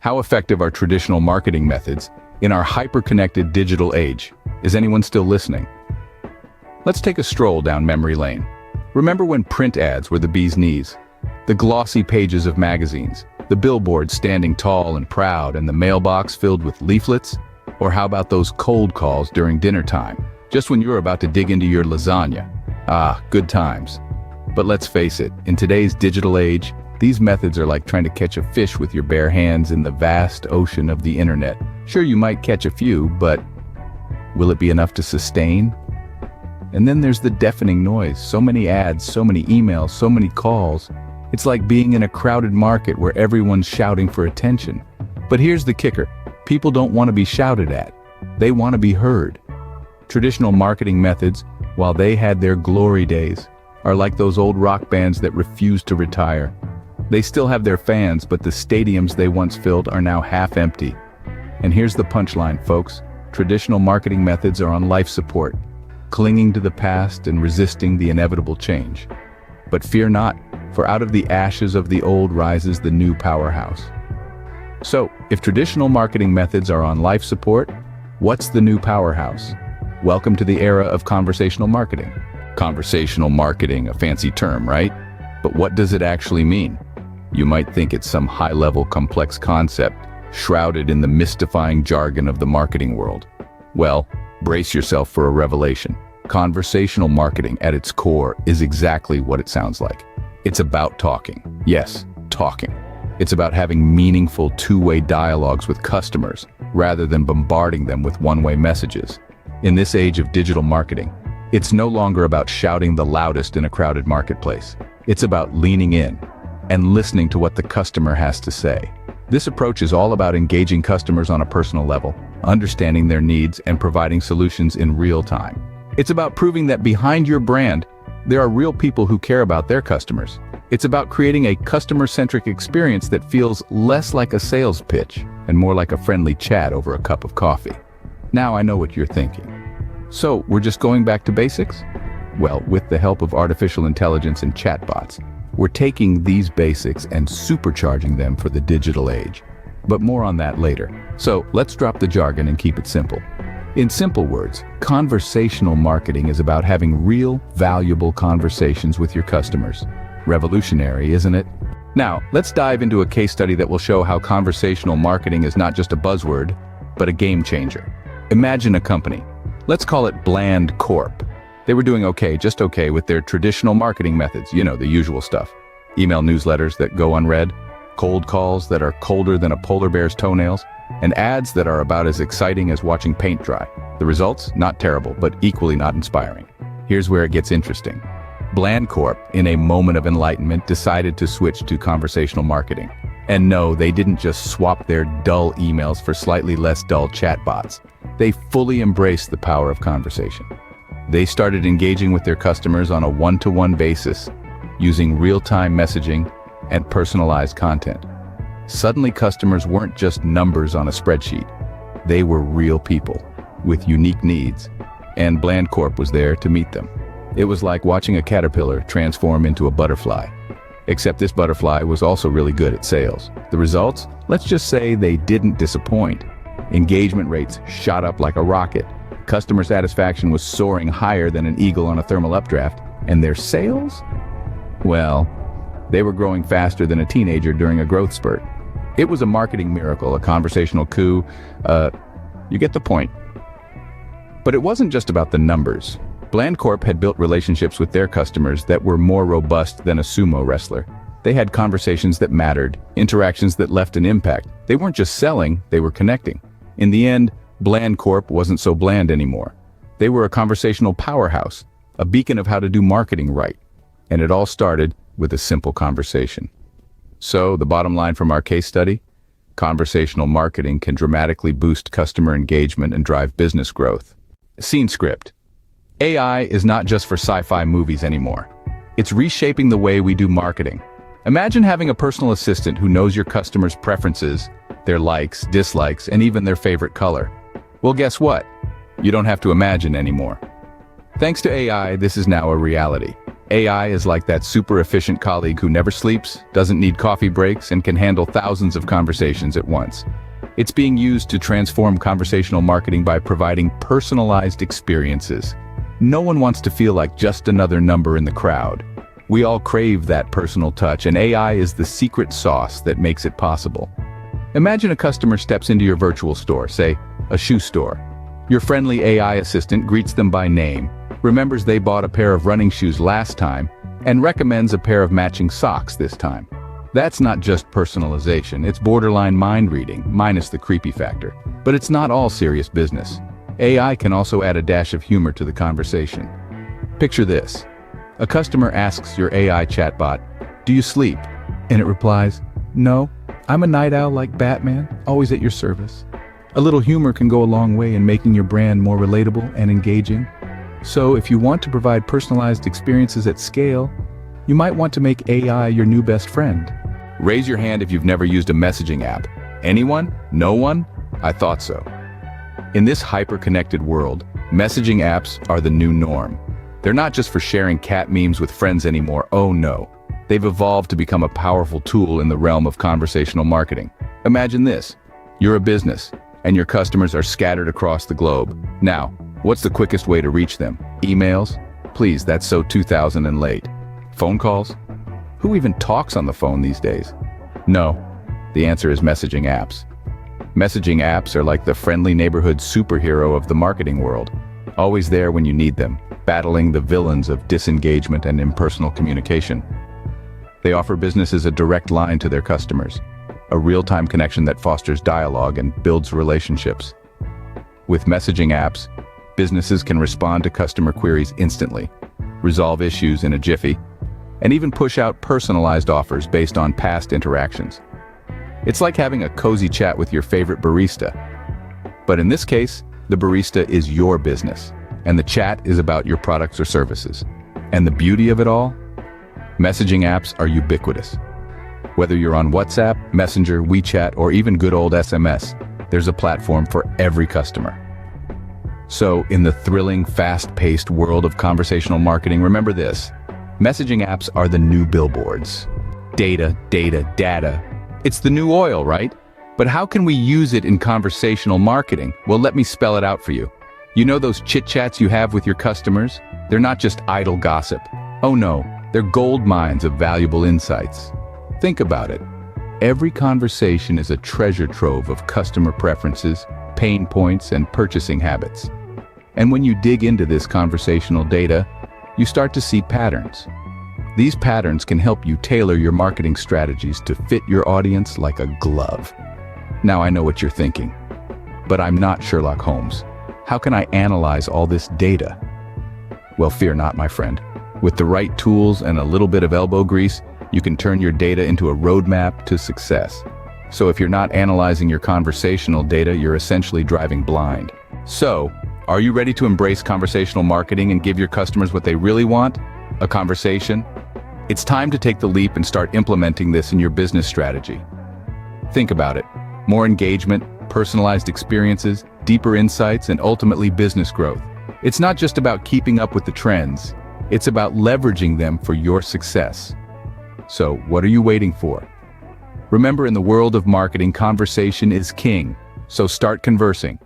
How effective are traditional marketing methods in our hyper-connected digital age? Is anyone still listening? Let's take a stroll down memory lane. Remember when print ads were the bee's knees? The glossy pages of magazines, the billboards standing tall and proud, and the mailbox filled with leaflets? Or how about those cold calls during dinner time, just when you're about to dig into your lasagna? Ah, good times. But let's face it, in today's digital age, these methods are like trying to catch a fish with your bare hands in the vast ocean of the internet. Sure, you might catch a few, but will it be enough to sustain? And then there's the deafening noise. So many ads, so many emails, so many calls. It's like being in a crowded market where everyone's shouting for attention. But here's the kicker. People don't want to be shouted at. They want to be heard. Traditional marketing methods, while they had their glory days, are like those old rock bands that refuse to retire. They still have their fans, but the stadiums they once filled are now half empty. And here's the punchline, folks. Traditional marketing methods are on life support, clinging to the past and resisting the inevitable change. But fear not, for out of the ashes of the old rises the new powerhouse. So, if traditional marketing methods are on life support, what's the new powerhouse? Welcome to the era of conversational marketing. Conversational marketing, a fancy term, right? But what does it actually mean? You might think it's some high-level complex concept, shrouded in the mystifying jargon of the marketing world. Well, brace yourself for a revelation. Conversational marketing at its core is exactly what it sounds like. It's about talking. Yes, talking. It's about having meaningful two-way dialogues with customers, rather than bombarding them with one-way messages. In this age of digital marketing, it's no longer about shouting the loudest in a crowded marketplace. It's about leaning in and listening to what the customer has to say. This approach is all about engaging customers on a personal level, understanding their needs, and providing solutions in real time. It's about proving that behind your brand, there are real people who care about their customers. It's about creating a customer-centric experience that feels less like a sales pitch and more like a friendly chat over a cup of coffee. Now I know what you're thinking. So, we're just going back to basics? Well, with the help of artificial intelligence and chatbots, we're taking these basics and supercharging them for the digital age. But more on that later. So, let's drop the jargon and keep it simple. In simple words, conversational marketing is about having real, valuable conversations with your customers. Revolutionary, isn't it? Now, let's dive into a case study that will show how conversational marketing is not just a buzzword, but a game changer. Imagine a company. Let's call it Bland Corp. They were doing okay, just okay with their traditional marketing methods, you know, the usual stuff. Email newsletters that go unread, cold calls that are colder than a polar bear's toenails, and ads that are about as exciting as watching paint dry. The results? Not terrible, but equally not inspiring. Here's where it gets interesting. Bland Corp, in a moment of enlightenment, decided to switch to conversational marketing. And no, they didn't just swap their dull emails for slightly less dull chatbots. They fully embraced the power of conversation. They started engaging with their customers on a one-to-one basis, using real-time messaging and personalized content. Suddenly, customers weren't just numbers on a spreadsheet. They were real people with unique needs, and Bland Corp was there to meet them. It was like watching a caterpillar transform into a butterfly. Except this butterfly was also really good at sales. The results? Let's just say they didn't disappoint. Engagement rates shot up like a rocket. Customer satisfaction was soaring higher than an eagle on a thermal updraft. And their sales? Well, they were growing faster than a teenager during a growth spurt. It was a marketing miracle, a conversational coup. You get the point. But it wasn't just about the numbers. Bland Corp had built relationships with their customers that were more robust than a sumo wrestler. They had conversations that mattered, interactions that left an impact. They weren't just selling, they were connecting. In the end, Bland Corp wasn't so bland anymore. They were a conversational powerhouse, a beacon of how to do marketing right. And it all started with a simple conversation. So, the bottom line from our case study? Conversational marketing can dramatically boost customer engagement and drive business growth. Scene script. AI is not just for sci-fi movies anymore. It's reshaping the way we do marketing. Imagine having a personal assistant who knows your customers' preferences, their likes, dislikes, and even their favorite color. Well, guess what? You don't have to imagine anymore. Thanks to AI, this is now a reality. AI is like that super efficient colleague who never sleeps, doesn't need coffee breaks, and can handle thousands of conversations at once. It's being used to transform conversational marketing by providing personalized experiences. No one wants to feel like just another number in the crowd. We all crave that personal touch, and AI is the secret sauce that makes it possible. Imagine a customer steps into your virtual store, say, a shoe store. Your friendly AI assistant greets them by name, remembers they bought a pair of running shoes last time, and recommends a pair of matching socks this time. That's not just personalization, it's borderline mind reading, minus the creepy factor. But it's not all serious business. AI can also add a dash of humor to the conversation. Picture this. A customer asks your AI chatbot, "Do you sleep?" And it replies, "No, I'm a night owl like Batman, always at your service." A little humor can go a long way in making your brand more relatable and engaging. So if you want to provide personalized experiences at scale, you might want to make AI your new best friend. Raise your hand if you've never used a messaging app. Anyone? No one? I thought so. In this hyper-connected world, messaging apps are the new norm. They're not just for sharing cat memes with friends anymore, oh no. They've evolved to become a powerful tool in the realm of conversational marketing. Imagine this. You're a business, and your customers are scattered across the globe. Now, what's the quickest way to reach them? Emails? Please, that's so 2000 and late. Phone calls? Who even talks on the phone these days? No, the answer is messaging apps. Messaging apps are like the friendly neighborhood superhero of the marketing world, always there when you need them, battling the villains of disengagement and impersonal communication. They offer businesses a direct line to their customers, a real-time connection that fosters dialogue and builds relationships. With messaging apps, businesses can respond to customer queries instantly, resolve issues in a jiffy, and even push out personalized offers based on past interactions. It's like having a cozy chat with your favorite barista. But in this case, the barista is your business, and the chat is about your products or services. And the beauty of it all? Messaging apps are ubiquitous. Whether you're on WhatsApp, Messenger, WeChat, or even good old SMS, there's a platform for every customer. So, in the thrilling, fast-paced world of conversational marketing, remember this. Messaging apps are the new billboards. Data, data, data. It's the new oil, right? But how can we use it in conversational marketing? Well, let me spell it out for you. You know those chit-chats you have with your customers? They're not just idle gossip. Oh no, they're gold mines of valuable insights. Think about it. Every conversation is a treasure trove of customer preferences, pain points, and purchasing habits. And when you dig into this conversational data, you start to see patterns. These patterns can help you tailor your marketing strategies to fit your audience like a glove. Now I know what you're thinking, but I'm not Sherlock Holmes. How can I analyze all this data? Well, fear not, my friend. With the right tools and a little bit of elbow grease, you can turn your data into a roadmap to success. So if you're not analyzing your conversational data, you're essentially driving blind. So, are you ready to embrace conversational marketing and give your customers what they really want? A conversation? It's time to take the leap and start implementing this in your business strategy. Think about it. More engagement, personalized experiences, deeper insights, and ultimately business growth. It's not just about keeping up with the trends. It's about leveraging them for your success. So, what are you waiting for? Remember, in the world of marketing, conversation is king. So start conversing.